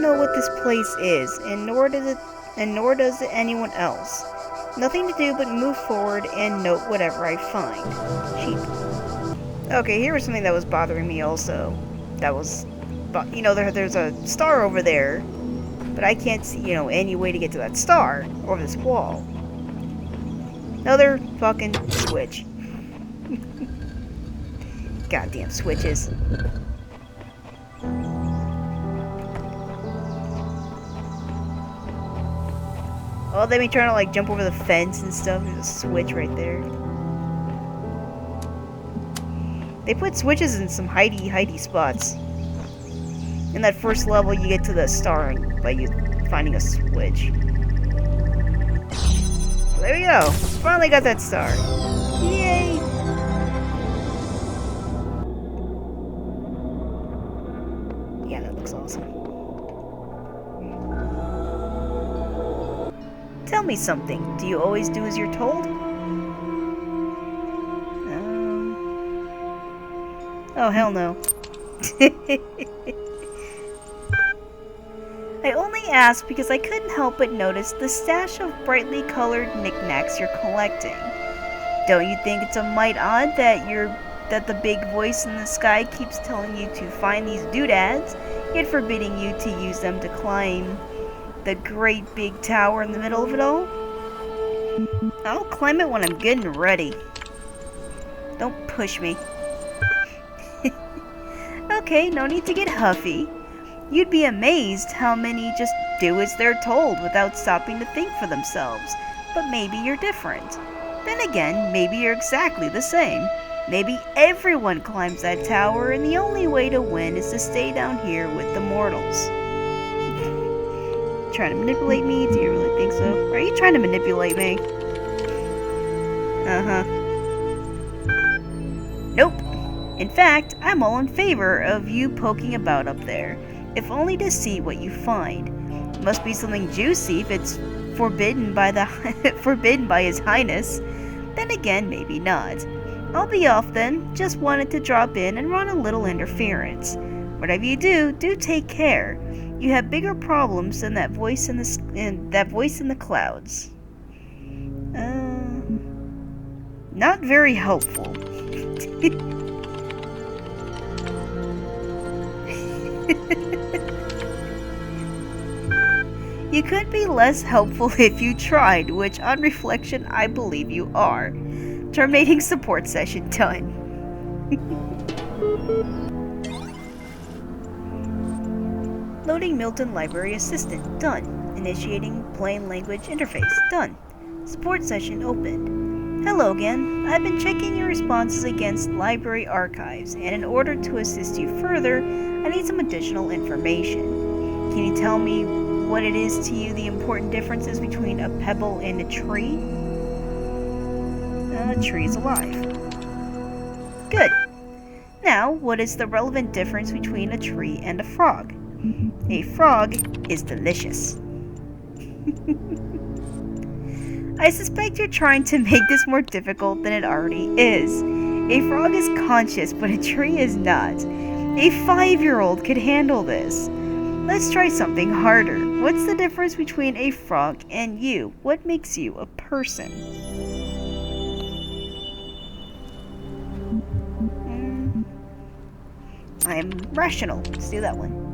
don't know what this place is, and nor does anyone else. Nothing to do but move forward and note whatever I find. Sheep. Okay, here was something that was bothering me also. That was, there's a star over there, but I can't see, any way to get to that star over this wall. Another fucking switch. Goddamn switches. Oh, they be trying to like jump over the fence and stuff. There's a switch right there. They put switches in some hidey spots. In that first level, you get to the star by you finding a switch. So there we go. Finally got that star. Yay! Yeah, that looks awesome. Tell me something. Do you always do as you're told? Oh, hell no. I only asked because I couldn't help but notice the stash of brightly colored knickknacks you're collecting. Don't you think it's a mite odd that the big voice in the sky keeps telling you to find these doodads, yet forbidding you to use them to climb the great big tower in the middle of it all? I'll climb it when I'm good and ready. Don't push me. Okay, no need to get huffy. You'd be amazed how many just do as they're told without stopping to think for themselves. But maybe you're different. Then again, maybe you're exactly the same. Maybe everyone climbs that tower and the only way to win is to stay down here with the mortals. Trying to manipulate me? Do you really think so? Are you trying to manipulate me? Uh-huh. Nope. In fact, I'm all in favor of you poking about up there, if only to see what you find. It must be something juicy if it's forbidden by His Highness. Then again, maybe not. I'll be off then. Just wanted to drop in and run a little interference. Whatever you do, do take care. You have bigger problems than that voice in the clouds. Not very helpful. You could be less helpful if you tried, which on reflection I believe you are. Terminating support session done. Loading Milton Library Assistant done. Initiating plain language interface done. Support session opened. Hello again. I've been checking your responses against library archives, and in order to assist you further, I need some additional information. Can you tell me what it is to you the important differences between a pebble and a tree? A tree is alive. Good. Now, what is the relevant difference between a tree and a frog? A frog is delicious. I suspect you're trying to make this more difficult than it already is. A frog is conscious, but a tree is not. A 5-year-old could handle this. Let's try something harder. What's the difference between a frog and you? What makes you a person? I'm rational. Let's do that one.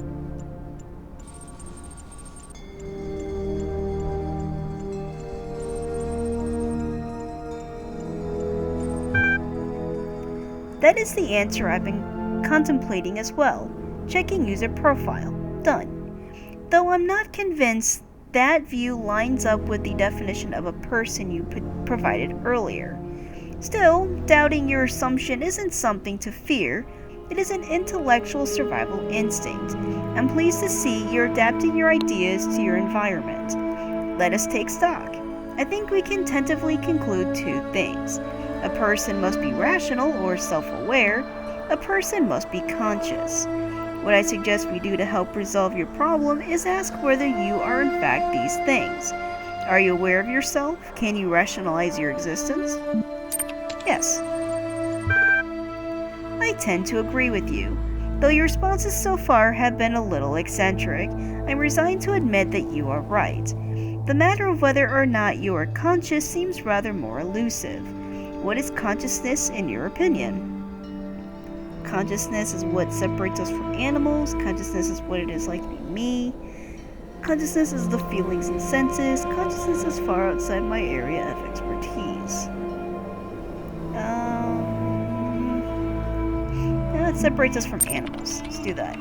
That is the answer I've been contemplating as well. Checking user profile. Done. Though I'm not convinced that view lines up with the definition of a person you provided earlier. Still, doubting your assumption isn't something to fear. It is an intellectual survival instinct. I'm pleased to see you're adapting your ideas to your environment. Let us take stock. I think we can tentatively conclude 2 things. A person must be rational or self-aware. A person must be conscious. What I suggest we do to help resolve your problem is ask whether you are in fact these things. Are you aware of yourself? Can you rationalize your existence? Yes. I tend to agree with you. Though your responses so far have been a little eccentric, I'm resigned to admit that you are right. The matter of whether or not you are conscious seems rather more elusive. What is consciousness in your opinion? Consciousness is what separates us from animals. Consciousness is what it is like to be me. Consciousness is the feelings and senses. Consciousness is far outside my area of expertise. That separates us from animals. Let's do that.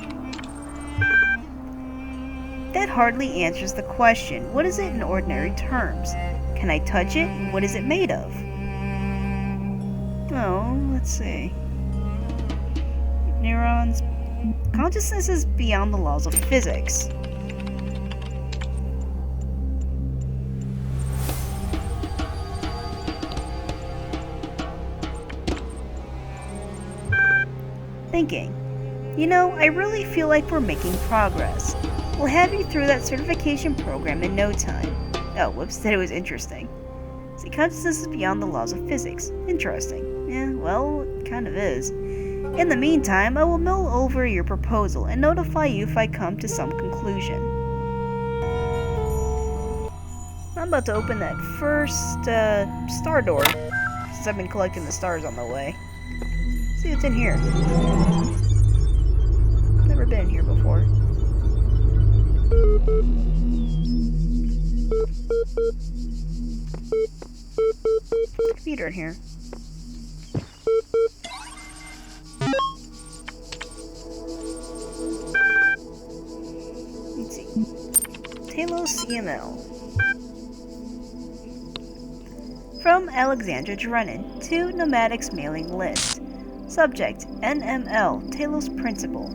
That hardly answers the question. What is it in ordinary terms? Can I touch it? What is it made of? Oh, let's see. Neurons. Consciousness is beyond the laws of physics. Thinking. You know, I really feel like we're making progress. We'll have you through that certification program in no time. Oh, whoops, said it was interesting. See, consciousness is beyond the laws of physics. Interesting. Yeah, well, it kind of is. In the meantime, I will mull over your proposal and notify you if I come to some conclusion. I'm about to open that first star door, since I've been collecting the stars on the way. See what's in here. Never been here before. Computer in here. Let's see. Talos CML. From Alexandra Drennan to Nomadic's mailing list. Subject, NML, Talos Principle.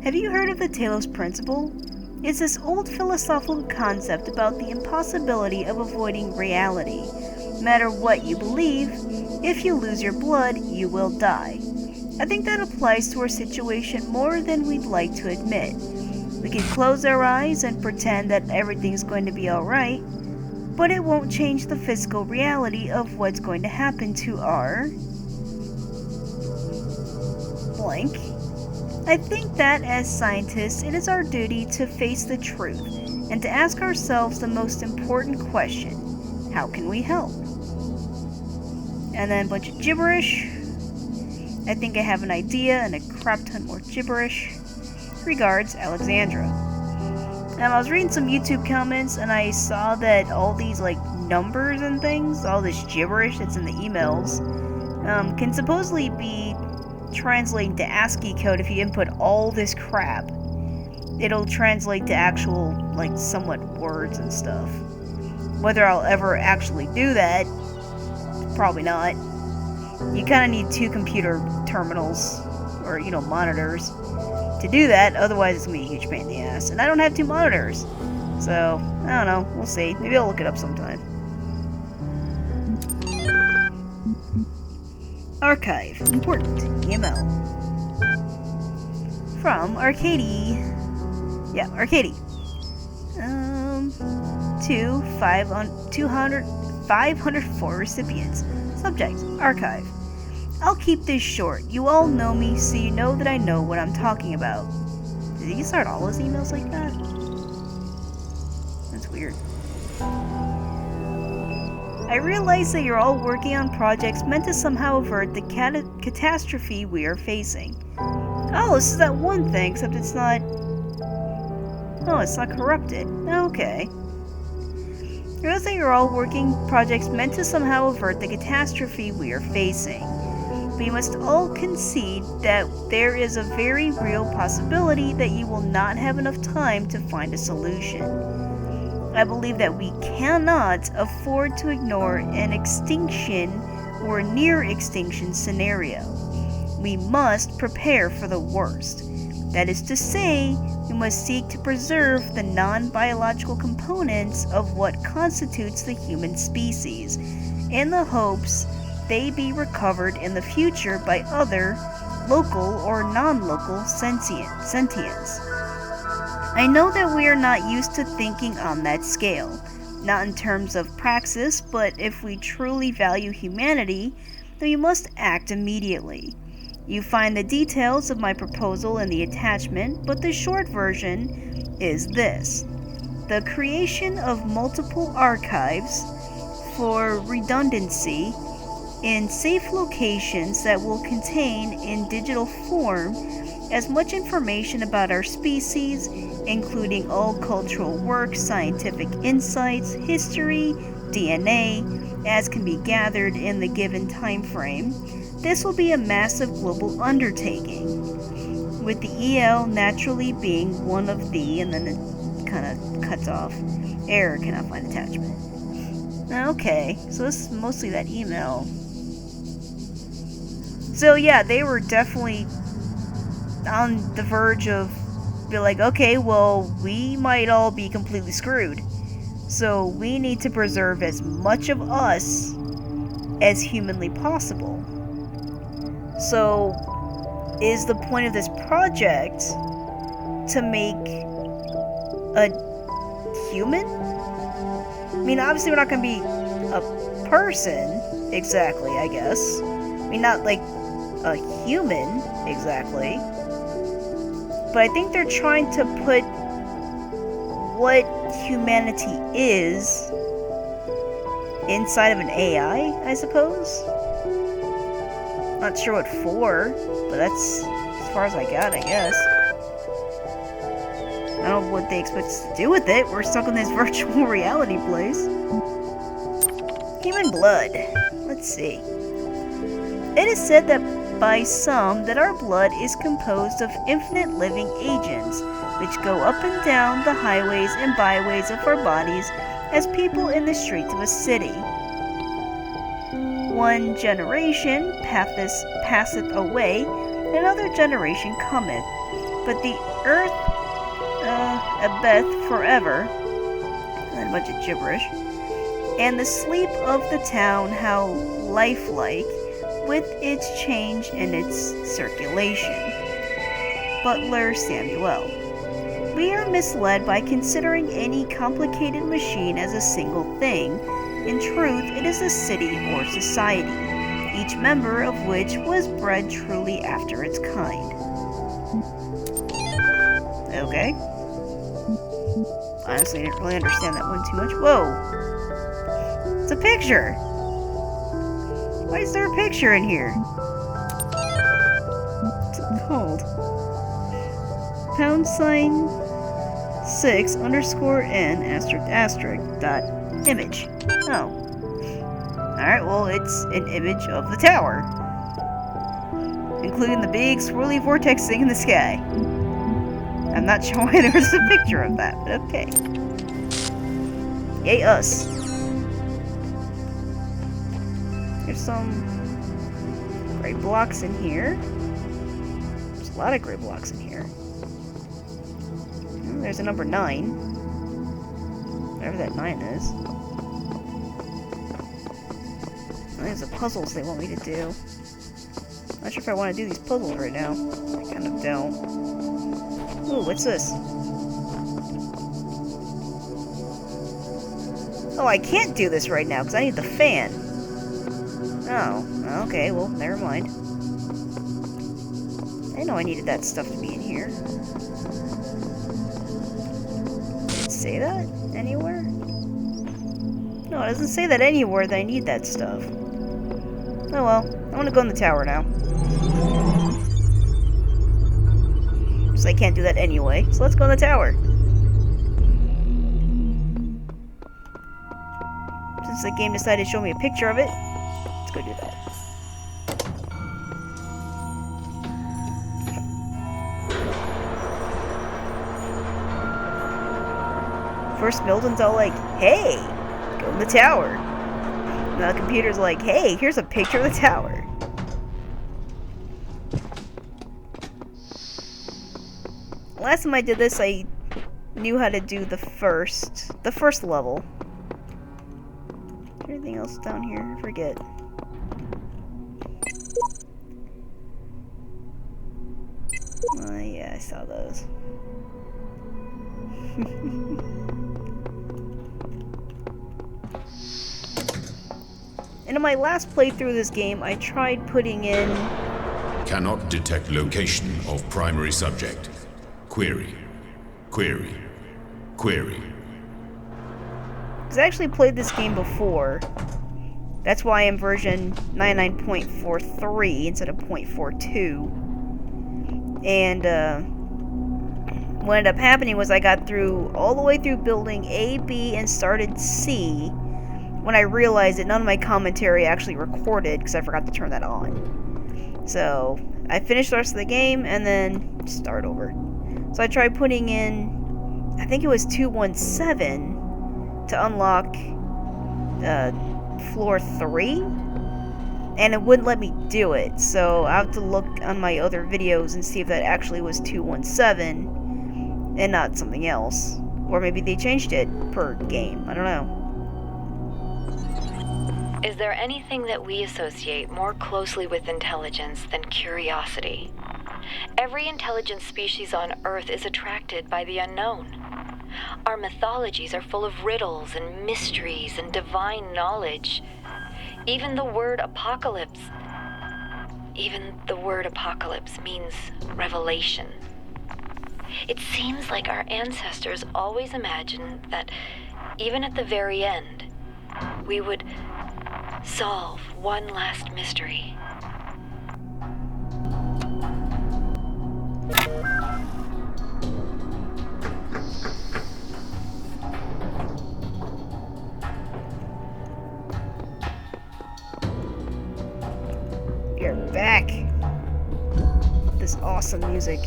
Have you heard of the Talos Principle? It's this old philosophical concept about the impossibility of avoiding reality. No matter what you believe, if you lose your blood, you will die. I think that applies to our situation more than we'd like to admit. We can close our eyes and pretend that everything's going to be alright, but it won't change the physical reality of what's going to happen to our blank. I think that as scientists, it is our duty to face the truth and to ask ourselves the most important question: how can we help? And then a bunch of gibberish. I think I have an idea and a crap ton more gibberish. Regards, Alexandra. I was reading some YouTube comments and I saw that all these numbers and things, all this gibberish that's in the emails, can supposedly be translating to ASCII code. If you input all this crap, it'll translate to actual, somewhat words and stuff. Whether I'll ever actually do that, probably not. You kind of need 2 computer terminals, or, monitors, to do that, otherwise it's going to be a huge pain in the ass. And I don't have 2 monitors, so, I don't know, we'll see. Maybe I'll look it up sometime. Archive. Important. EML. From Arcady. Yeah, Arcady. To 504 recipients. Subject. Archive. I'll keep this short. You all know me, so you know that I know what I'm talking about. Did he start all his emails like that? That's weird. I realize that you're all working on projects meant to somehow avert the catastrophe we are facing. Oh, this is that one thing, except it's not... Oh, it's not corrupted. Okay. I realize that you're all working projects meant to somehow avert the catastrophe we are facing. We must all concede that there is a very real possibility that you will not have enough time to find a solution. I believe that we cannot afford to ignore an extinction or near extinction scenario. We must prepare for the worst. That is to say, we must seek to preserve the non-biological components of what constitutes the human species, in the hopes they be recovered in the future by other, local or non-local sentients. I know that we are not used to thinking on that scale, not in terms of praxis, but if we truly value humanity, then we must act immediately. You find the details of my proposal in the attachment, but the short version is this: the creation of multiple archives for redundancy in safe locations that will contain in digital form as much information about our species, including all cultural works, scientific insights, history, DNA, as can be gathered in the given time frame. This will be a massive global undertaking, with the EL naturally being one of the, and then it kind of cuts off. Error, cannot find attachment. Okay, so this is mostly that email. So yeah, they were definitely on the verge of be like, okay, well, we might all be completely screwed. So we need to preserve as much of us as humanly possible. So is the point of this project to make a human? I mean, obviously we're not going to be a person exactly, I guess. I mean, not like a human exactly. But I think they're trying to put what humanity is inside of an AI, I suppose. Not sure what for, but that's as far as I got, I guess. I don't know what they expect us to do with it. We're stuck in this virtual reality place. Human blood. Let's see. It is said that by some that our blood is composed of infinite living agents, which go up and down the highways and byways of our bodies as people in the streets of a city. One generation passeth away, and another generation cometh, but the earth abideth forever, and a bunch of gibberish, and the sleep of the town how lifelike, with its change and its circulation. Butler Samuel. We are misled by considering any complicated machine as a single thing. In truth, it is a city or society, each member of which was bred truly after its kind. Okay. Honestly, I didn't really understand that one too much. Whoa! It's a picture! Why is there a picture in here? What's it called? #6_n*** dot image. Oh. Alright, well, it's an image of the tower, including the big swirly vortex thing in the sky. I'm not sure why there's a picture of that, but okay. Yay us. There's some gray blocks in here. There's a lot of gray blocks in here. There's a number 9. Whatever that 9 is. There's the puzzles they want me to do. Not sure if I want to do these puzzles right now. I kind of don't. Ooh, what's this? Oh, I can't do this right now because I need the fan. Oh, okay, well, never mind. I didn't know I needed that stuff to be in here. Did it say that anywhere? No, it doesn't say that anywhere that I need that stuff. Oh well, I want to go in the tower now. Because I can't do that anyway, so let's go in the tower. Since the game decided to show me a picture of it, let's go do that. First, Milton's all like, hey, go in the tower. Now the computer's like, hey, here's a picture of the tower. Last time I did this, I knew how to do the first level. Is there anything else down here? I forget. Oh yeah, I saw those. And in my last playthrough of this game, I tried putting in cannot detect location of primary subject. Query. Query. Query. I've actually played this game before. That's why I'm version 99.43 instead of .42. And what ended up happening was I got through all the way through building A, B, and started C when I realized that none of my commentary actually recorded because I forgot to turn that on. So I finished the rest of the game and then start over. So I tried putting in, I think it was 217 to unlock floor 3, and it wouldn't let me do it. So I have to look on my other videos and see if that actually was 217 and not something else. Or maybe they changed it per game. I don't know. Is there anything that we associate more closely with intelligence than curiosity? Every intelligent species on Earth is attracted by the unknown. Our mythologies are full of riddles and mysteries and divine knowledge. Even the word apocalypse means revelation. It seems like our ancestors always imagined that even at the very end, we would solve one last mystery. You're back. This awesome music.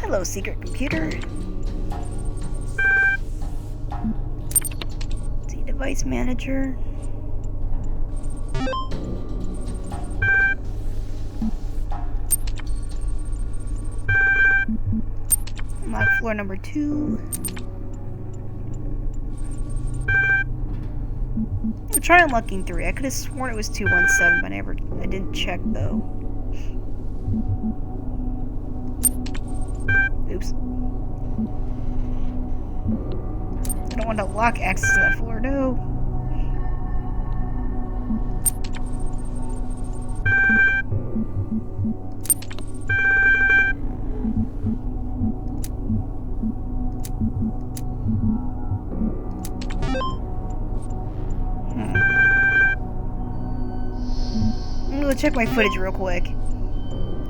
Hello, secret computer. See, device manager. Unlock floor number 2. I'll try unlocking 3. I could have sworn it was 217, but I didn't check though. Oops. I don't want to lock access to that floor, no. I'm gonna check my footage real quick.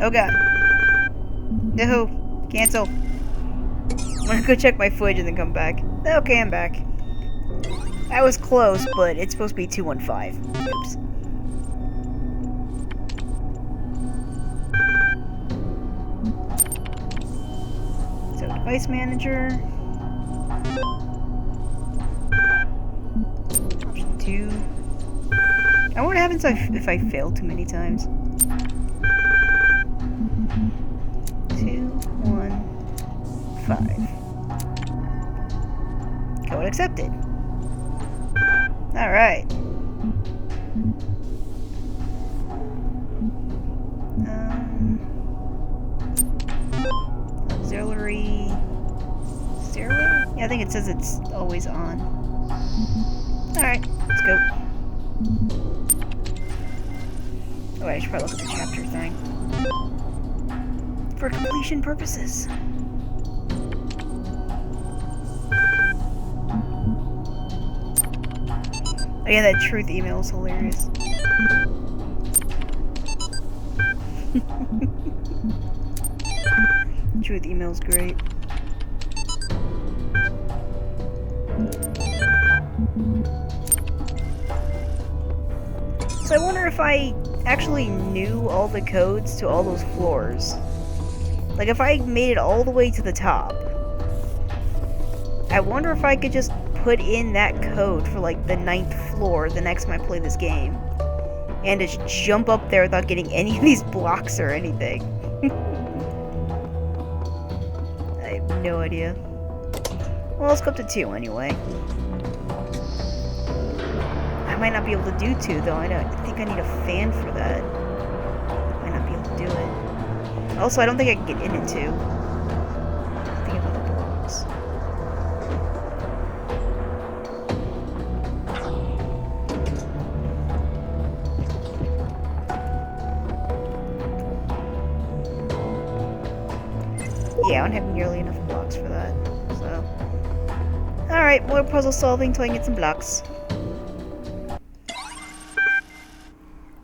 Oh god. No. Cancel. I'm gonna go check my footage and then come back. Okay, I'm back. I was close, but it's supposed to be 215. Oops. So, device manager. Option 2. I wonder what happens if I fail too many times. 215. Code accepted. Alright. Auxiliary stairway? Yeah, I think it says it's always on. Alright, let's go. Oh, wait, I should probably look at the chapter thing. for completion purposes. Oh yeah, that truth email is hilarious. Truth email's great. So I wonder if I actually knew all the codes to all those floors. Like if I made it all the way to the top, I wonder if I could just put in that code for like the 9th floor the next time I play this game. And just jump up there without getting any of these blocks or anything. I have no idea. Well, let's go up to 2 anyway. I might not be able to do 2 though. I think I need a fan for that. Might not be able to do it. Also, I don't think I can get into 2. Think of other blocks. Yeah, I don't have nearly enough blocks for that. So, alright, more puzzle solving till I can get some blocks.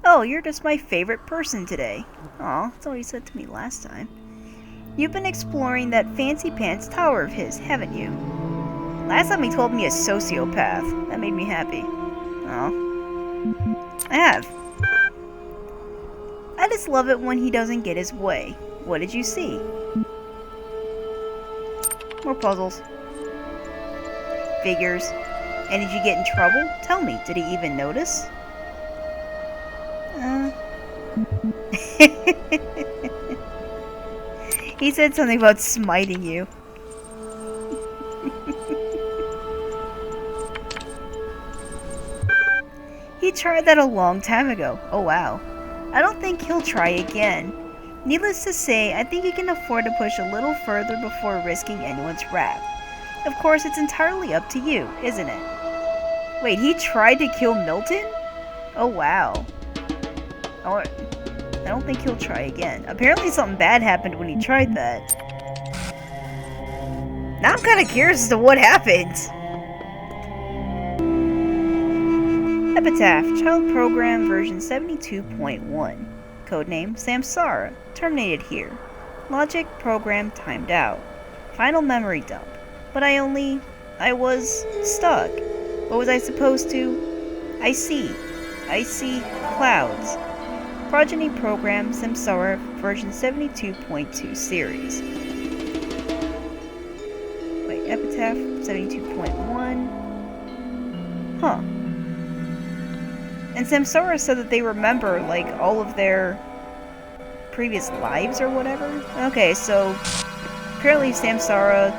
Oh, you're just my favorite person today. Aw, that's what he said to me last time. You've been exploring that fancy pants tower of his, haven't you? Last time he told me a sociopath. That made me happy. Aw. I have. I just love it when he doesn't get his way. What did you see? More puzzles. Figures. And did you get in trouble? Tell me, did he even notice? He said something about smiting you. He tried that a long time ago. Oh wow. I don't think he'll try again. Needless to say, I think he can afford to push a little further before risking anyone's wrath. Of course, it's entirely up to you, isn't it? Wait, he tried to kill Milton? Oh wow. I don't think he'll try again. Apparently something bad happened when he tried that. Now I'm kind of curious as to what happened. Epitaph, Child Program version 72.1. Codename Samsara, terminated here. Logic program timed out. Final memory dump. But I was stuck. What was I supposed to? I see clouds. Progeny program Samsara version 72.2 series. Wait, Epitaph 72.1. Huh. And Samsara said that they remember, like, all of their previous lives or whatever. Okay, so apparently Samsara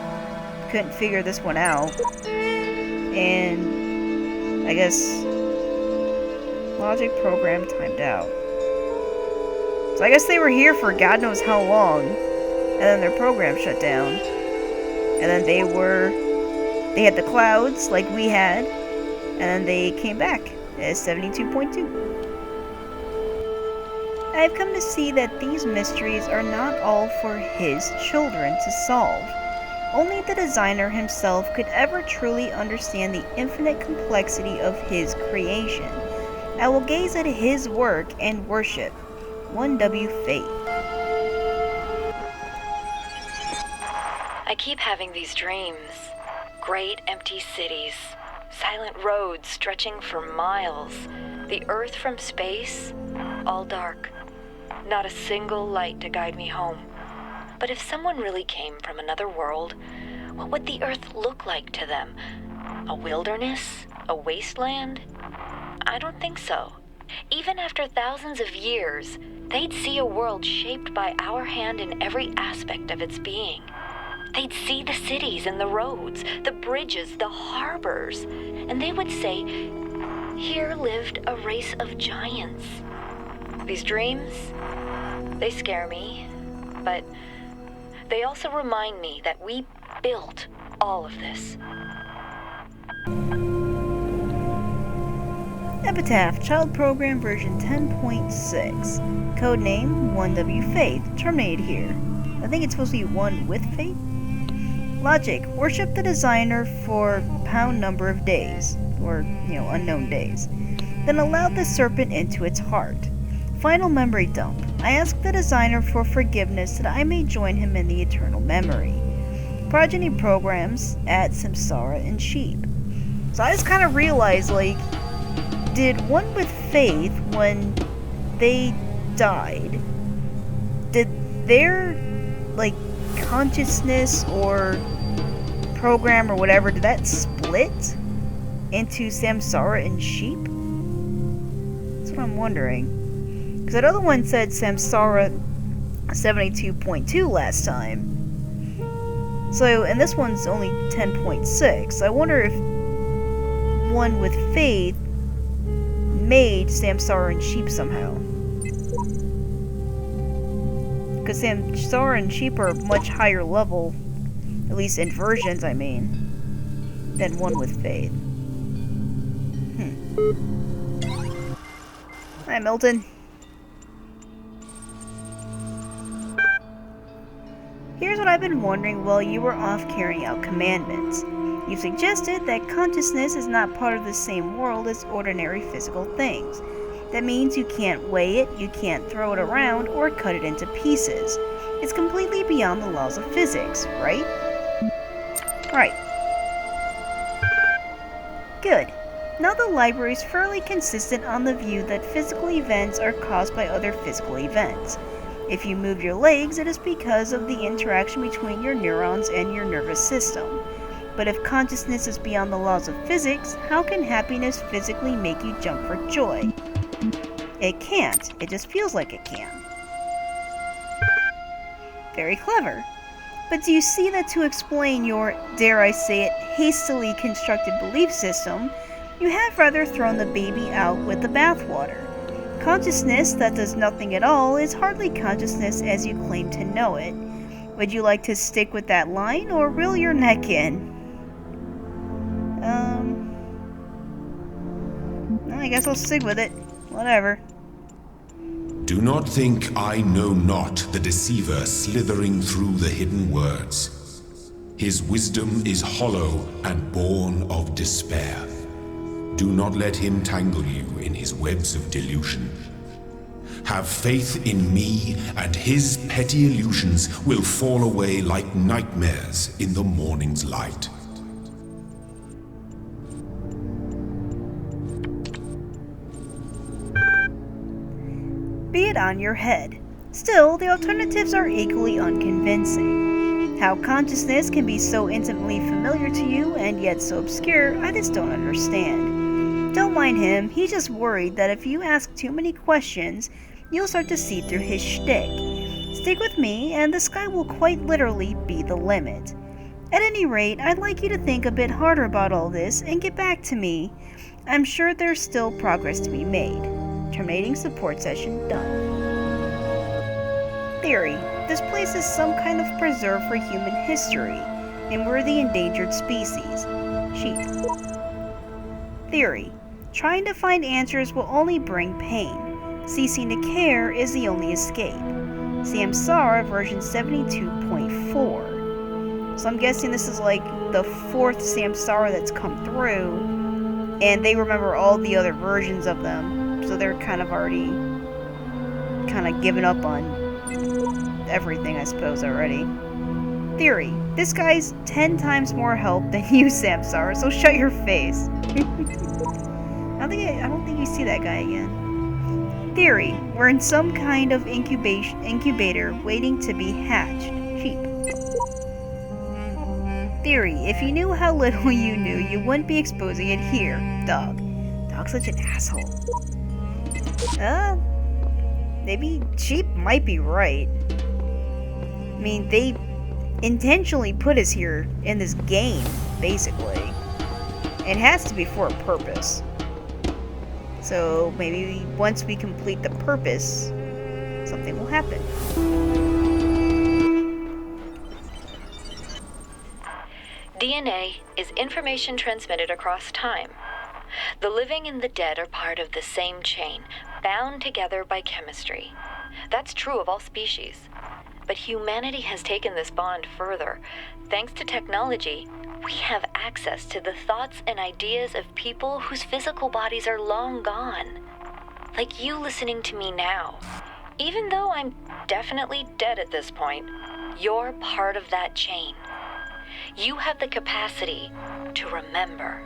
couldn't figure this one out. And I guess logic program timed out. So I guess they were here for God knows how long, and then their program shut down. And then they had the clouds like we had, and then they came back as 72.2. I have come to see that these mysteries are not all for his children to solve. Only the designer himself could ever truly understand the infinite complexity of his creation. I will gaze at his work and worship. 1W Fate. I keep having these dreams. Great empty cities. Silent roads stretching for miles. The earth from space, all dark. Not a single light to guide me home. But if someone really came from another world, what would the earth look like to them? A wilderness? A wasteland? I don't think so. Even after thousands of years, they'd see a world shaped by our hand in every aspect of its being. They'd see the cities and the roads, the bridges, the harbors, and they would say, here lived a race of giants. These dreams, they scare me, but they also remind me that we built all of this. Epitaph, Child Program version 10.6. Codename 1W Faith, terminated here. I think it's supposed to be one with faith. Logic. Worship the designer for pound number of days, or, unknown days. Then allow the serpent into its heart. Final memory dump. I ask the designer for forgiveness that I may join him in the eternal memory. Progeny programs add samsara and sheep. So I just kind of realized, did one with faith, when they died, did their, consciousness or program or whatever, did that split into samsara and sheep? That's what I'm wondering. Because that other one said samsara 72.2 last time. So, and this one's only 10.6. I wonder if one with faith made samsara and sheep somehow. Because samsara and sheep are much higher level, at least in versions, than one with faith. Hi, Milton. Here's what I've been wondering while you were off carrying out commandments. You suggested that consciousness is not part of the same world as ordinary physical things. That means you can't weigh it, you can't throw it around, or cut it into pieces. It's completely beyond the laws of physics, right? Right. Good. Now the library is fairly consistent on the view that physical events are caused by other physical events. If you move your legs, it is because of the interaction between your neurons and your nervous system. But if consciousness is beyond the laws of physics, how can happiness physically make you jump for joy? It can't. It just feels like it can. Very clever. But do you see that to explain your, dare I say it, hastily constructed belief system, you have rather thrown the baby out with the bathwater? Consciousness that does nothing at all is hardly consciousness as you claim to know it. Would you like to stick with that line or reel your neck in? I guess I'll stick with it. Whatever. Do not think I know not the deceiver slithering through the hidden words. His wisdom is hollow and born of despair. Do not let him tangle you in his webs of delusion. Have faith in me, and his petty illusions will fall away like nightmares in the morning's light. Be it on your head. Still, the alternatives are equally unconvincing. How consciousness can be so intimately familiar to you and yet so obscure, I just don't understand. Don't mind him, he's just worried that if you ask too many questions, you'll start to see through his shtick. Stick with me, and the sky will quite literally be the limit. At any rate, I'd like you to think a bit harder about all this and get back to me. I'm sure there's still progress to be made. Terminating support session done. Theory. This place is some kind of preserve for human history, and we're the endangered species. Sheep. Theory. Trying to find answers will only bring pain. Ceasing to care is the only escape. Samsara version 72.4. So I'm guessing this is like the fourth Samsara that's come through, and they remember all the other versions of them. So they're kind of already given up on everything, I suppose, already. Theory. This guy's 10 times more help than you, Samsara, so shut your face. I don't think you see that guy again. Theory. We're in some kind of incubator waiting to be hatched. Sheep. Theory. If you knew how little you knew, you wouldn't be exposing it here. Dog. Dog's such an asshole. Maybe sheep might be right. I mean, they intentionally put us here in this game, basically. It has to be for a purpose. So maybe once we complete the purpose, something will happen. DNA is information transmitted across time. The living and the dead are part of the same chain, bound together by chemistry. That's true of all species. But humanity has taken this bond further. Thanks to technology, we have access to the thoughts and ideas of people whose physical bodies are long gone. Like you listening to me now. Even though I'm definitely dead at this point, you're part of that chain. You have the capacity to remember.